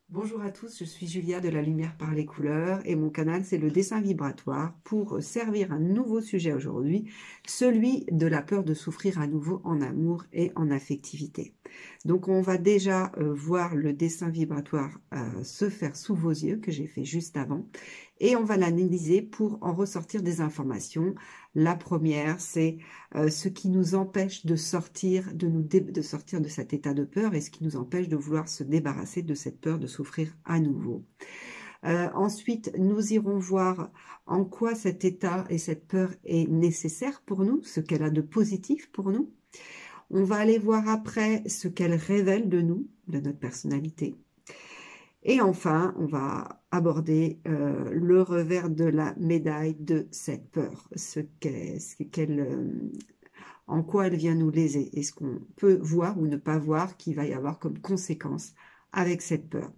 Bonjour à tous, je suis Julia de la Lumière par les couleurs et mon canal c'est le dessin vibratoire pour servir un nouveau sujet aujourd'hui, celui de la peur de souffrir à nouveau en amour et en affectivité. Donc on va déjà voir le dessin vibratoire se faire sous vos yeux que j'ai fait juste avant et on va l'analyser pour en ressortir des informations. La première, c'est ce qui nous empêche de sortir, de sortir de cet état de peur et ce qui nous empêche de vouloir se débarrasser de cette peur de souffrir à nouveau. Ensuite, nous irons voir en quoi cet état et cette peur est nécessaire pour nous, ce qu'elle a de positif pour nous. On va aller voir après ce qu'elle révèle de nous, de notre personnalité. Et enfin, on va aborder le revers de la médaille de cette peur, en quoi elle vient nous léser et ce qu'on peut voir ou ne pas voir qu'il va y avoir comme conséquence avec cette peur.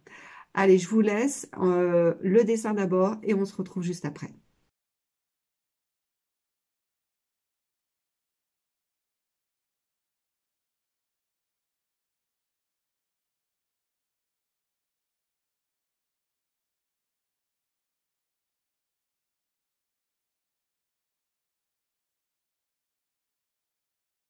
Allez, je vous laisse le dessin d'abord et on se retrouve juste après.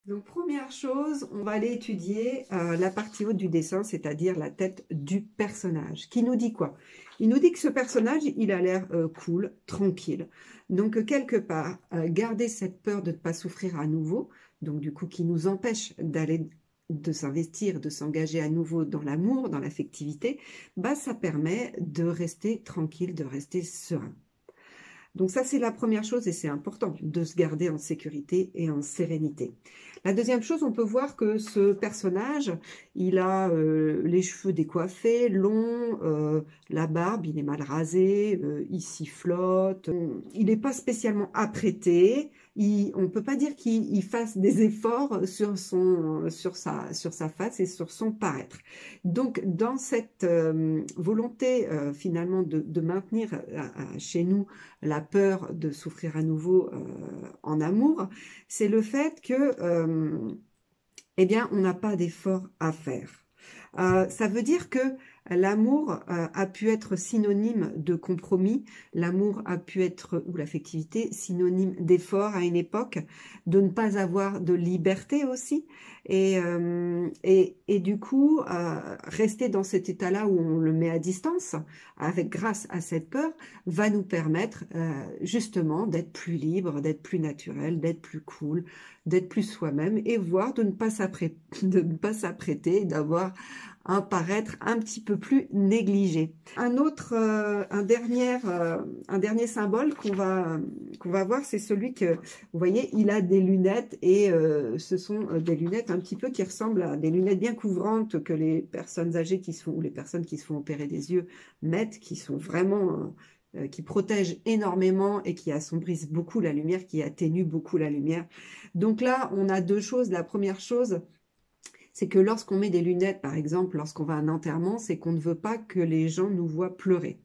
Donc, première chose, on va aller étudier la partie haute du dessin, c'est-à-dire la tête du personnage. Qui nous dit quoi? Il nous dit que ce personnage, il a l'air cool, tranquille. Donc, quelque part, garder cette peur de ne pas souffrir à nouveau, donc du coup, qui nous empêche de s'investir, de s'engager à nouveau dans l'amour, dans l'affectivité, bah, ça permet de rester tranquille, de rester serein. Donc ça, c'est la première chose et c'est important de se garder en sécurité et en sérénité. La deuxième chose, on peut voir que ce personnage, il a les cheveux décoiffés, longs, la barbe, il est mal rasé, il sifflote, il n'est pas spécialement apprêté. On ne peut pas dire qu'il fasse des efforts sur sa face et sur son paraître. Donc, dans cette volonté finalement de maintenir chez nous la peur de souffrir à nouveau en amour, c'est le fait que, eh bien, on n'a pas d'effort à faire. Ça veut dire que l'amour a pu être synonyme de compromis, l'amour a pu être, ou l'affectivité, synonyme d'effort à une époque, de ne pas avoir de liberté aussi. Et du coup, rester dans cet état-là où on le met à distance, grâce à cette peur, va nous permettre justement d'être plus libre, d'être plus naturel, d'être plus cool, d'être plus soi-même et voire de ne pas s'apprêter, d'avoir un paraître un petit peu plus négligé. Un dernier symbole qu'on va voir, c'est celui que, vous voyez, il a des lunettes et ce sont des lunettes un petit peu qui ressemblent à des lunettes bien couvrantes que les personnes âgées ou les personnes qui se font opérer des yeux mettent, qui sont vraiment qui protègent énormément et qui assombrissent beaucoup la lumière, qui atténuent beaucoup la lumière. Donc là, on a deux choses. La première chose, c'est que lorsqu'on met des lunettes, par exemple, lorsqu'on va à un enterrement, c'est qu'on ne veut pas que les gens nous voient pleurer.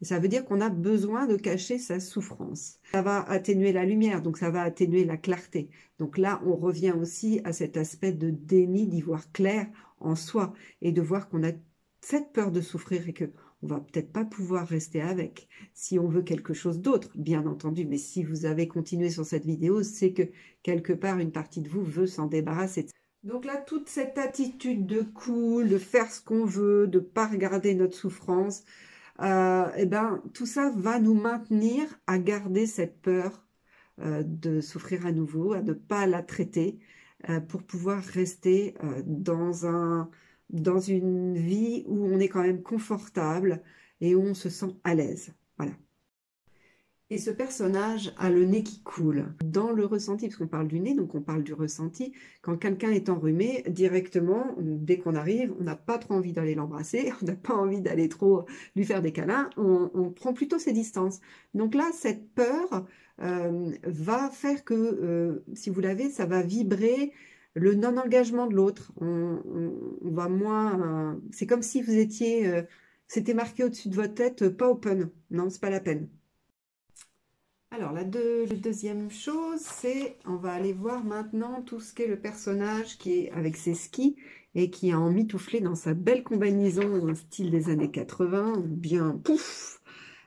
Ça veut dire qu'on a besoin de cacher sa souffrance. Ça va atténuer la lumière, donc ça va atténuer la clarté. Donc là, on revient aussi à cet aspect de déni, d'y voir clair en soi et de voir qu'on a cette peur de souffrir et que on va peut-être pas pouvoir rester avec si on veut quelque chose d'autre, bien entendu. Mais si vous avez continué sur cette vidéo, c'est que quelque part, une partie de vous veut s'en débarrasser. Donc là, toute cette attitude de cool, de faire ce qu'on veut, de pas regarder notre souffrance, eh ben, tout ça va nous maintenir à garder cette peur de souffrir à nouveau, à ne pas la traiter, pour pouvoir rester dans une vie où on est quand même confortable et où on se sent à l'aise. Voilà. Et ce personnage a le nez qui coule. Dans le ressenti, parce qu'on parle du nez, donc on parle du ressenti, quand quelqu'un est enrhumé, directement, dès qu'on arrive, on n'a pas trop envie d'aller l'embrasser, on n'a pas envie d'aller trop lui faire des câlins, on prend plutôt ses distances. Donc là, cette peur va faire que, si vous l'avez, ça va vibrer le non-engagement de l'autre. On va moins... c'est comme si vous étiez... c'était marqué au-dessus de votre tête, pas open. Non, c'est pas la peine. Alors, la deuxième chose, c'est, on va aller voir maintenant tout ce qu'est le personnage qui est avec ses skis et qui a emmitouflé dans sa belle combinaison, un style des années 80, bien pouf,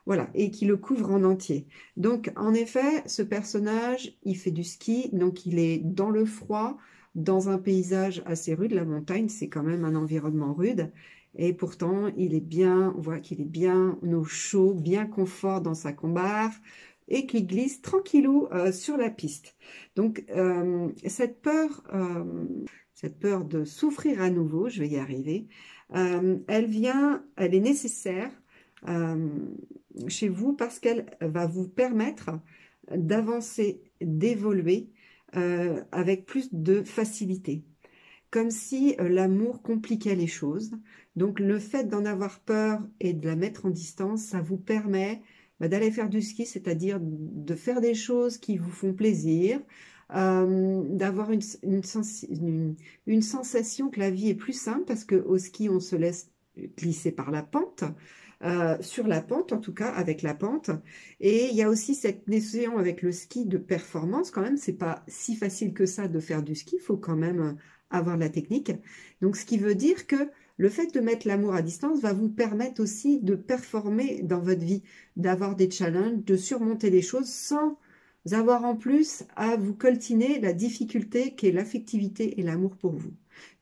voilà, et qui le couvre en entier. Donc, en effet, ce personnage, il fait du ski, donc il est dans le froid, dans un paysage assez rude. La montagne, c'est quand même un environnement rude. Et pourtant, il est bien, on voit qu'il est bien au chaud, bien confort dans sa combarre et qu'il glisse tranquillou sur la piste. Donc, cette peur de souffrir à nouveau, je vais y arriver, elle est nécessaire euh, chez vous parce qu'elle va vous permettre d'avancer, d'évoluer avec plus de facilité. Comme si l'amour compliquait les choses. Donc le fait d'en avoir peur et de la mettre en distance, ça vous permet d'aller faire du ski, c'est-à-dire de faire des choses qui vous font plaisir, d'avoir une sensation que la vie est plus simple parce qu'au ski, on se laisse glisser par la pente. Sur la pente, en tout cas, avec la pente. Et il y a aussi cette notion avec le ski de performance, quand même, c'est pas si facile que ça de faire du ski, il faut quand même avoir la technique. Donc, ce qui veut dire que le fait de mettre l'amour à distance va vous permettre aussi de performer dans votre vie, d'avoir des challenges, de surmonter les choses sans avoir en plus à vous coltiner la difficulté qu'est l'affectivité et l'amour pour vous.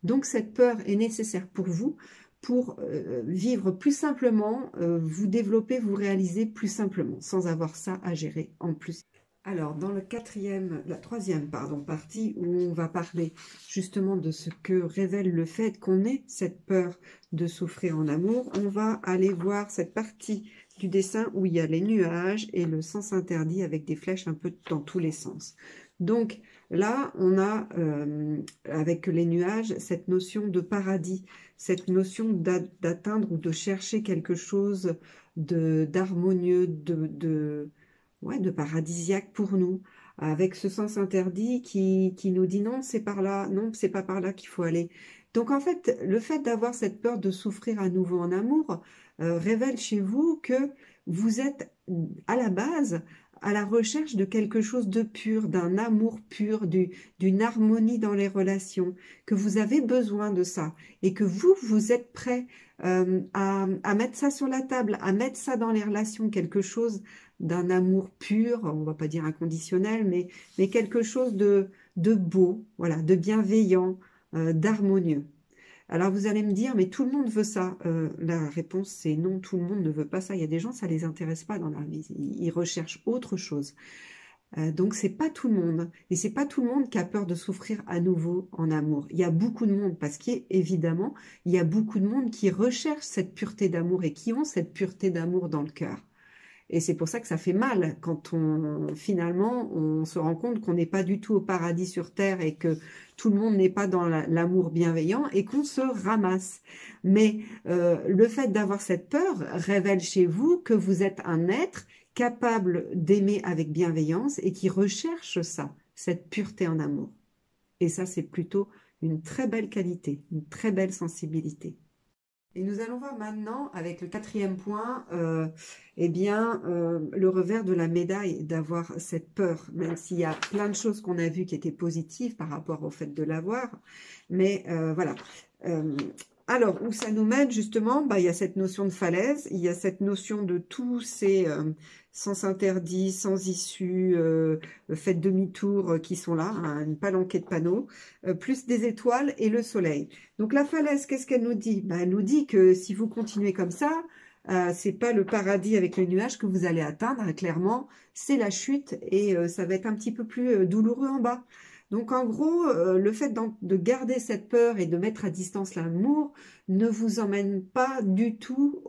Donc, cette peur est nécessaire pour vous pour vivre plus simplement, vous développer, vous réaliser plus simplement, sans avoir ça à gérer en plus. Alors, dans la troisième partie, où on va parler justement de ce que révèle le fait qu'on ait cette peur de souffrir en amour, on va aller voir cette partie du dessin où il y a les nuages et le sens interdit avec des flèches un peu dans tous les sens. Donc là, on a, avec les nuages, cette notion de paradis, cette notion d'atteindre ou de chercher quelque chose d'harmonieux, ouais, de paradisiaque pour nous, avec ce sens interdit qui nous dit non, c'est par là, non, c'est pas par là qu'il faut aller. Donc en fait, le fait d'avoir cette peur de souffrir à nouveau en amour révèle chez vous que vous êtes à la base à la recherche de quelque chose de pur, d'un amour pur, d'une harmonie dans les relations, que vous avez besoin de ça et que vous êtes prêt à mettre ça sur la table, à mettre ça dans les relations, quelque chose d'un amour pur, on va pas dire inconditionnel, mais quelque chose de beau, voilà, de bienveillant, d'harmonieux. Alors vous allez me dire, mais tout le monde veut ça. La réponse c'est non, tout le monde ne veut pas ça. Il y a des gens, ça les intéresse pas dans la vie. Ils recherchent autre chose. Donc c'est pas tout le monde. Et c'est pas tout le monde qui a peur de souffrir à nouveau en amour. Il y a beaucoup de monde, parce qu'évidemment, il y a beaucoup de monde qui recherche cette pureté d'amour et qui ont cette pureté d'amour dans le cœur. Et c'est pour ça que ça fait mal quand finalement on se rend compte qu'on n'est pas du tout au paradis sur terre et que tout le monde n'est pas dans l'amour bienveillant et qu'on se ramasse. Mais le fait d'avoir cette peur révèle chez vous que vous êtes un être capable d'aimer avec bienveillance et qui recherche ça, cette pureté en amour. Et ça, c'est plutôt une très belle qualité, une très belle sensibilité. Et nous allons voir maintenant, avec le quatrième point, le revers de la médaille d'avoir cette peur, même s'il y a plein de choses qu'on a vues qui étaient positives par rapport au fait de l'avoir. Mais voilà. Alors, où ça nous mène, justement, il y a cette notion de falaise, il y a cette notion de tous ces sens interdits, sans issue, faites demi-tour qui sont là, hein, une palanquée de panneaux, plus des étoiles et le soleil. Donc la falaise, qu'est-ce qu'elle nous dit? Elle nous dit que si vous continuez comme ça, c'est pas le paradis avec les nuages que vous allez atteindre, clairement, c'est la chute et ça va être un petit peu plus douloureux en bas. Donc en gros, le fait de garder cette peur et de mettre à distance l'amour ne vous emmène pas du tout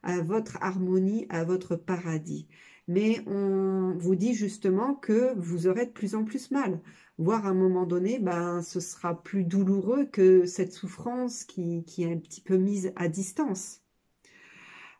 à votre harmonie, à votre paradis. Mais on vous dit justement que vous aurez de plus en plus mal. Voire à un moment donné, ce sera plus douloureux que cette souffrance qui est un petit peu mise à distance.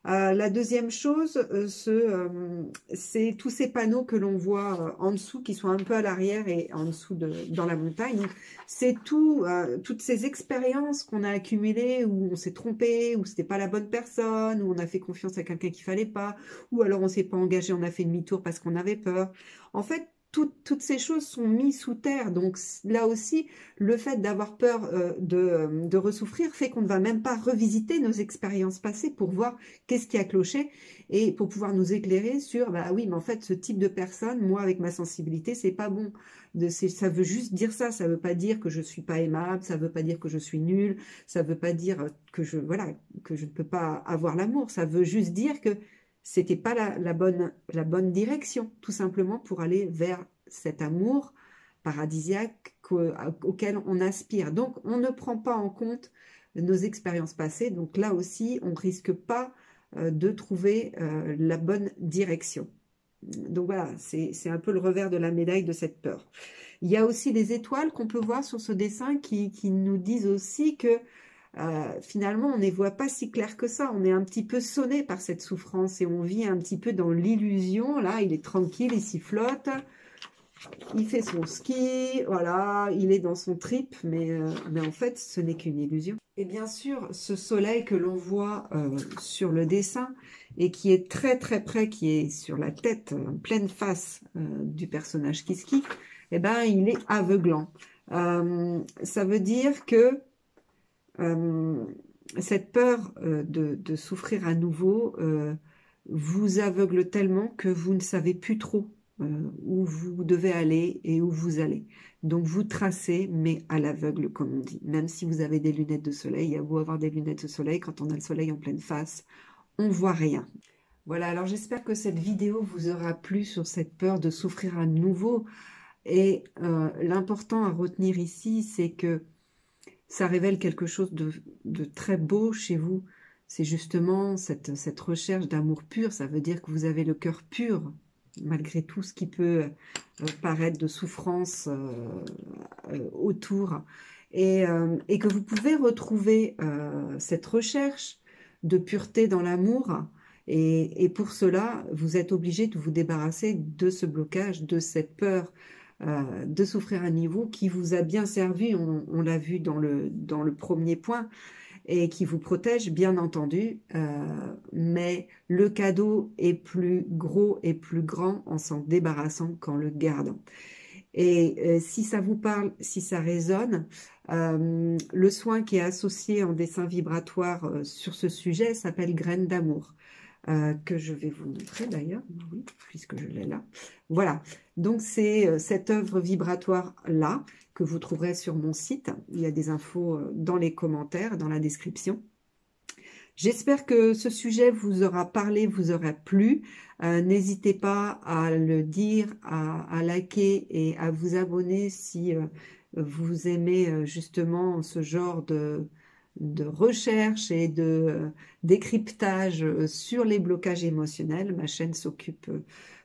La deuxième chose, c'est tous ces panneaux que l'on voit en dessous, qui sont un peu à l'arrière et en dessous dans la montagne. C'est toutes ces expériences qu'on a accumulées où on s'est trompé, où c'était pas la bonne personne, où on a fait confiance à quelqu'un qu'il fallait pas, ou alors on s'est pas engagé, on a fait demi-tour parce qu'on avait peur. En fait, toutes ces choses sont mises sous terre. Donc là aussi, le fait d'avoir peur de ressouffrir fait qu'on ne va même pas revisiter nos expériences passées pour voir qu'est-ce qui a cloché et pour pouvoir nous éclairer sur, bah oui, mais en fait, ce type de personne, moi, avec ma sensibilité, c'est pas bon. Ça veut juste dire ça veut pas dire que je suis pas aimable, ça veut pas dire que je suis nulle, ça veut pas dire que voilà, que je ne peux pas avoir l'amour, ça veut juste dire que c'était pas la bonne direction, tout simplement pour aller vers cet amour paradisiaque auquel on aspire. Donc, on ne prend pas en compte nos expériences passées. Donc là aussi, on risque pas de trouver la bonne direction. Donc voilà, c'est un peu le revers de la médaille de cette peur. Il y a aussi les étoiles qu'on peut voir sur ce dessin qui nous disent aussi que finalement, on ne les voit pas si clair que ça. On est un petit peu sonné par cette souffrance et on vit un petit peu dans l'illusion. Là, il est tranquille, il s'y flotte. Il fait son ski, voilà, il est dans son trip, mais en fait, ce n'est qu'une illusion. Et bien sûr, ce soleil que l'on voit sur le dessin et qui est très très près, qui est sur la tête, pleine face du personnage qui skie, eh ben, il est aveuglant. Ça veut dire que cette peur de souffrir à nouveau vous aveugle tellement que vous ne savez plus trop où vous devez aller et où vous allez. Donc vous tracez, mais à l'aveugle, comme on dit. Même si vous avez des lunettes de soleil, il y a beau avoir des lunettes de soleil, quand on a le soleil en pleine face, on voit rien. Voilà, alors j'espère que cette vidéo vous aura plu sur cette peur de souffrir à nouveau. Et l'important à retenir ici, c'est que ça révèle quelque chose de très beau chez vous. C'est justement cette recherche d'amour pur. Ça veut dire que vous avez le cœur pur, malgré tout ce qui peut paraître de souffrance autour. Et que vous pouvez retrouver cette recherche de pureté dans l'amour. Et pour cela, vous êtes obligé de vous débarrasser de ce blocage, de cette peur de souffrir à niveau qui vous a bien servi, on l'a vu dans le premier point, et qui vous protège, bien entendu, mais le cadeau est plus gros et plus grand en s'en débarrassant qu'en le gardant. Et si ça vous parle, si ça résonne, le soin qui est associé en dessin vibratoire sur ce sujet s'appelle Graines d'amour. Que je vais vous montrer d'ailleurs, oui, puisque je l'ai là. Voilà, donc c'est cette œuvre vibratoire-là que vous trouverez sur mon site. Il y a des infos dans les commentaires, dans la description. J'espère que ce sujet vous aura parlé, vous aura plu. N'hésitez pas à le dire, à liker et à vous abonner si vous aimez justement ce genre de recherche et de décryptage sur les blocages émotionnels. Ma chaîne s'occupe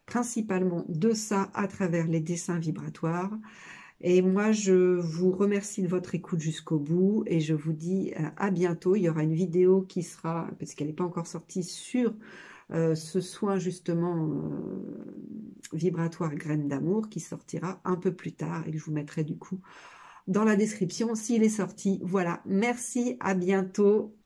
principalement de ça à travers les dessins vibratoires. Et moi, je vous remercie de votre écoute jusqu'au bout et je vous dis à bientôt. Il y aura une vidéo qui sera, parce qu'elle n'est pas encore sortie, sur ce soin justement vibratoire graines d'amour qui sortira un peu plus tard et que je vous mettrai du coup dans la description s'il est sorti. Voilà, merci, à bientôt.